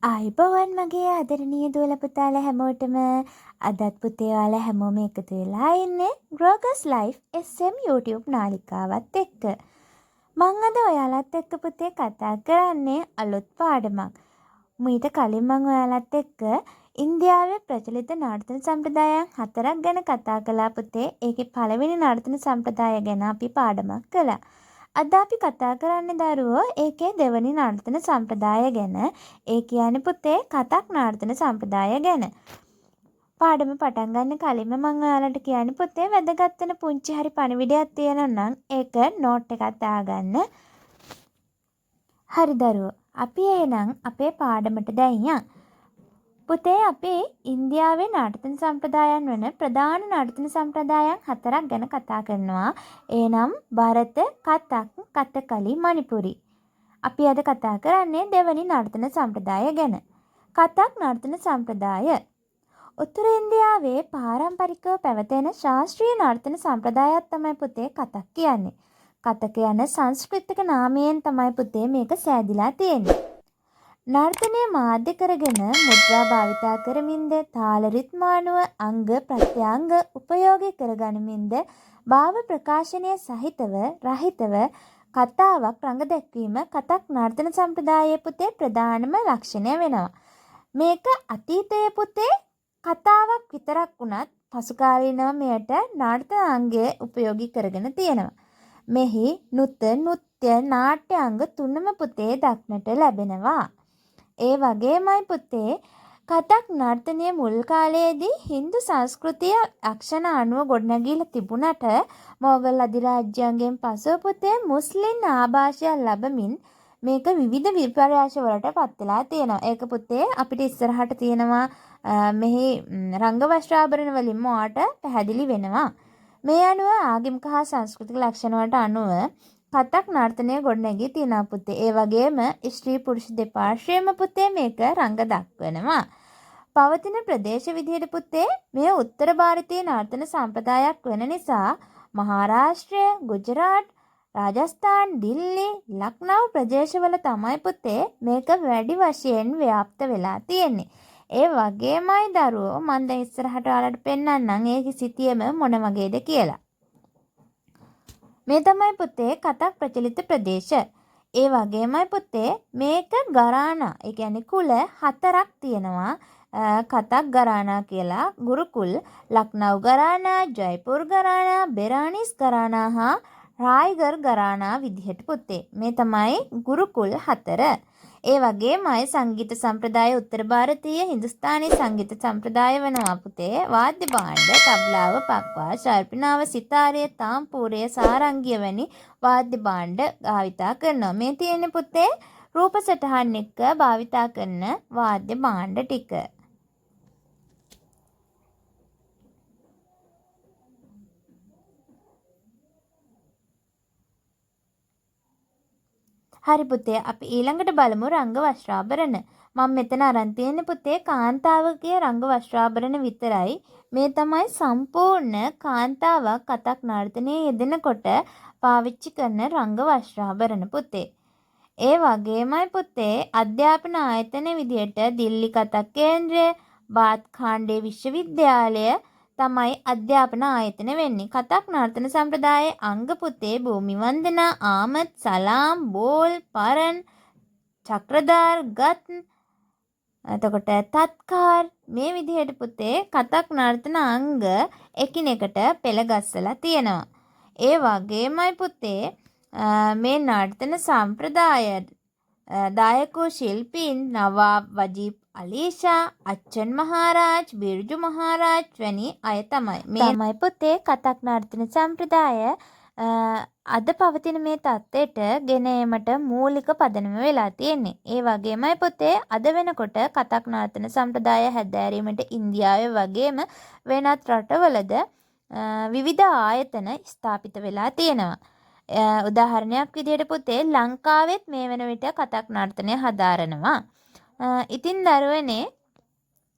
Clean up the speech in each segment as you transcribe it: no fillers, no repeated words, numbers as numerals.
ආයිබෝවන් මගේ ආදරණීය දුවලා පුතාලා හැමෝටම අදත් පුතේ ඔයාලා හැමෝම එකතු වෙලා ඉන්නේ Grogus Life SM YouTube නාලිකාවත් එක්ක. මං අද ඔයාලත් එක්ක පුතේ කතා කරන්නේ අලුත් පාඩමක්. මීට කලින් මං ඔයාලත් එක්ක ඉන්දියාවේ ප්‍රචලිත නර්තන සම්ප්‍රදායන් 4ක් ගැන කතා කළා පුතේ. ඒකේ පළවෙනි නර්තන සම්ප්‍රදාය ගැන අපි පාඩමක් කළා. අද අපි කතා කරන්නේ දරුවෝ ඒකේ දෙවනි නර්තන සම්ප්‍රදාය ගැන. ඒ කියන්නේ පුතේ කතක් නර්තන සම්ප්‍රදාය ගැන. පාඩම පටන් ගන්න කලින්ම මම ඔයාලට කියන්නේ පුතේ වැදගත් වෙන පුංචි හරි පණිවිඩයක් තියෙනවා නම් ඒක නෝට් එකක් දාගන්න. හරි දරුවෝ. අපි එහෙනම් අපේ පාඩමට දැන් යන්. පුතේ අපි ඉන්දියාවේ නර්තන සම්ප්‍රදායන් වන ප්‍රධාන නර්තන සම්ප්‍රදායන් 4ක් ගැන කතා කරනවා. එනම් භරත, කතක්, කතකලි, මණිපුරි. අපි අද කතා කරන්නේ දෙවනි නර්තන සම්ප්‍රදාය ගැන. කතක් නර්තන සම්ප්‍රදාය. උතුරු ඉන්දියාවේ පාරම්පරිකව පැවතෙන ශාස්ත්‍රීය නර්තන සම්ප්‍රදායක් තමයි පුතේ කතක් කියන්නේ. කතක යන සංස්කෘතික නාමයෙන් තමයි පුතේ මේක සෑදිලා තියෙන්නේ. නර්තනය මාධ්‍ය කරගෙන මුද්‍රා භාවිතා කරමින්ද තාල රිද්මානුව අංග ප්‍රත්‍යංග උපයෝගී කරගනිමින්ද භාව ප්‍රකාශනය සහිතව රහිතව කතාවක් රඟ දැක්වීම කතක් නර්තන සම්ප්‍රදායේ පුතේ ප්‍රධානම ලක්ෂණය වෙනවා. මේක අතීතයේ පුතේ කතාවක් විතරක් වුණත් පසුකාලීනව මෙයට නර්තන අංගය උපයෝගී කරගෙන තියෙනවා. මෙහි නෘත්‍ය නාට්‍ය අංග තුනම පුතේ දක්නට ලැබෙනවා. ඒ වගේමයි පුතේ කතක් නර්තනය මුල් කාලයේදී හින්දු සංස්කෘතිය අක්ෂණ අනුව ගොඩනැගිලා තිබුණට මොගල් අධිරාජ්‍යයෙන් පසු පුතේ මුස්ලිම් ආభాෂයන් ලැබමින් මේක විවිධ විපර්යාස වලට පත් වෙලා තියෙනවා. ඒක පුතේ අපිට ඉස්සරහට තියෙනවා මෙහි රංග වස්ත්‍රාභරණ වලින්ම ඔයාට පැහැදිලි වෙනවා. මේ අනුව ආගමික හා සංස්කෘතික ලක්ෂණ වලට අනුව කතක් නර්තනය ගොඩනැගී තියෙනවා පුතේ. ඒ වගේම ස්ත්‍රී පුරුෂ දෙපාර්ශ්වයේම පුතේ මේක රංග දක්වනවා. පවතින ප්‍රදේශ විදිහට පුතේ මේ උත්තර ಭಾರತೀಯ නර්තන සම්ප්‍රදායක් වෙන නිසා මහාරාෂ්ට්‍රය, ගුජරාට්, රාජස්ථාන්, දිල්ලි, ලක්නව් ප්‍රදේශවල තමයි පුතේ මේක වැඩි වශයෙන් ව්‍යාප්ත වෙලා තියෙන්නේ. ඒ වගේමයි දරුවෝ මම දැන් ඉස්සරහට ඔයාලට පෙන්නන්නම් ඒකේ සිටියම මොන වගේද කියලා. මේ තමයි පුතේ කතක් ප්‍රචලිත ප්‍රදේශ. ඒ වගේමයි පුතේ මේක ගරානා. ඒ කියන්නේ කුල 4ක් තියෙනවා. කතක් ගරානා කියලා ගුරුකුල්, ලක්නව් ගරානා, ජයපුර් ගරානා, බෙරානිස් ගරානා හා රායගර් ගරානා විදිහට පුතේ. මේ තමයි ගුරුකුල් 4. ඒ වගේමයි සංගීත සම්ප්‍රදාය උත්තර ಭಾರತೀಯ හින්දුස්තානි සංගීත සම්ප්‍රදාය වෙනවා පුතේ. වාද්‍ය භාණ්ඩ, තබ්ලාව, පක්වා, ශර්පිනාව, සිතාරය, තාම්පූරය, සාරංගිය වැනි වාද්‍ය භාණ්ඩ භාවිතා කරනවා. මේ තියෙන පුතේ රූප සටහන් එක්ක භාවිතා කරන වාද්‍ය භාණ්ඩ ටික. හරි පුතේ අපි ඊළඟට බලමු රංග වස්ත්‍රාභරණ. මම මෙතන අරන් තියෙන්නේ පුතේ කාන්තාවකගේ රංග වස්ත්‍රාභරණ විතරයි. මේ තමයි සම්පූර්ණ කාන්තාවක් කතක් නර්තනයේ යෙදෙනකොට පාවිච්චි කරන රංග වස්ත්‍රාභරණ පුතේ. ඒ වගේමයි පුතේ අධ්‍යාපන ආයතන විදියට දිල්ලි කතක් කේන්ද්‍රය, බාත් ખાંડේ විශ්වවිද්‍යාලය තමයි අධ්‍යාපන ආයතන වෙන්නේ. කතක් නර්තන සම්ප්‍රදායේ අංග පුතේ භූමි වන්දනා, ආමත්, සලාම්, බෝල්, පරන්, චක්‍රධාර්, ගත්, එතකොට තත්කාර් මේ විදිහට පුතේ කතක් නර්තන අංග එකිනෙකට පෙළ ගස්සලා තියෙනවා. ඒ වගේමයි පුතේ මේ නර්තන සම්ප්‍රදාය දායකෝ ශිල්පීන් නවාබ් වජීබ් අලීෂා, අච්චන් මහරජ්, බිර්ජු මහරජ් වැනි අය තමයි. මේ තමයි පුතේ කතක් නර්තන සම්ප්‍රදාය අද පවතින මේ තත්ත්වයට ගෙන ඒමට මූලික පදනම වෙලා තියෙන්නේ. ඒ වගේමයි පුතේ අද වෙනකොට කතක් නර්තන සම්ප්‍රදාය හැදෑරීමට ඉන්දියාවේ වගේම වෙනත් රටවලද විවිධ ආයතන ස්ථාපිත වෙලා තියෙනවා. උදාහරණයක් විදිහට පුතේ ලංකාවෙත් මේ වෙන විට කතක් නර්තනය හදාරනවා. ඉතින් දරුවනේ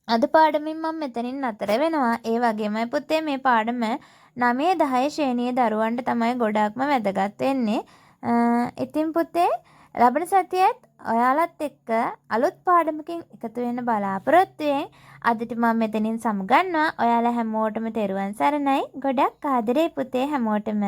අද පාඩමින් මම මෙතනින් නතර වෙනවා. ඒ වගේමයි පුතේ මේ පාඩම 9 10 ශ්‍රේණියේ දරුවන්ට තමයි ගොඩාක්ම වැදගත් වෙන්නේ. ඉතින් පුතේ ලබන සතියේත් ඔයාලත් එක්ක අලුත් පාඩමකින් එකතු වෙන්න බලාපොරොත්තු වෙන්. අදට මම මෙතනින් සමුගන්නවා. ඔයාලා හැමෝටම තෙරුවන් සරණයි. ගොඩක් ආදරේ පුතේ හැමෝටම.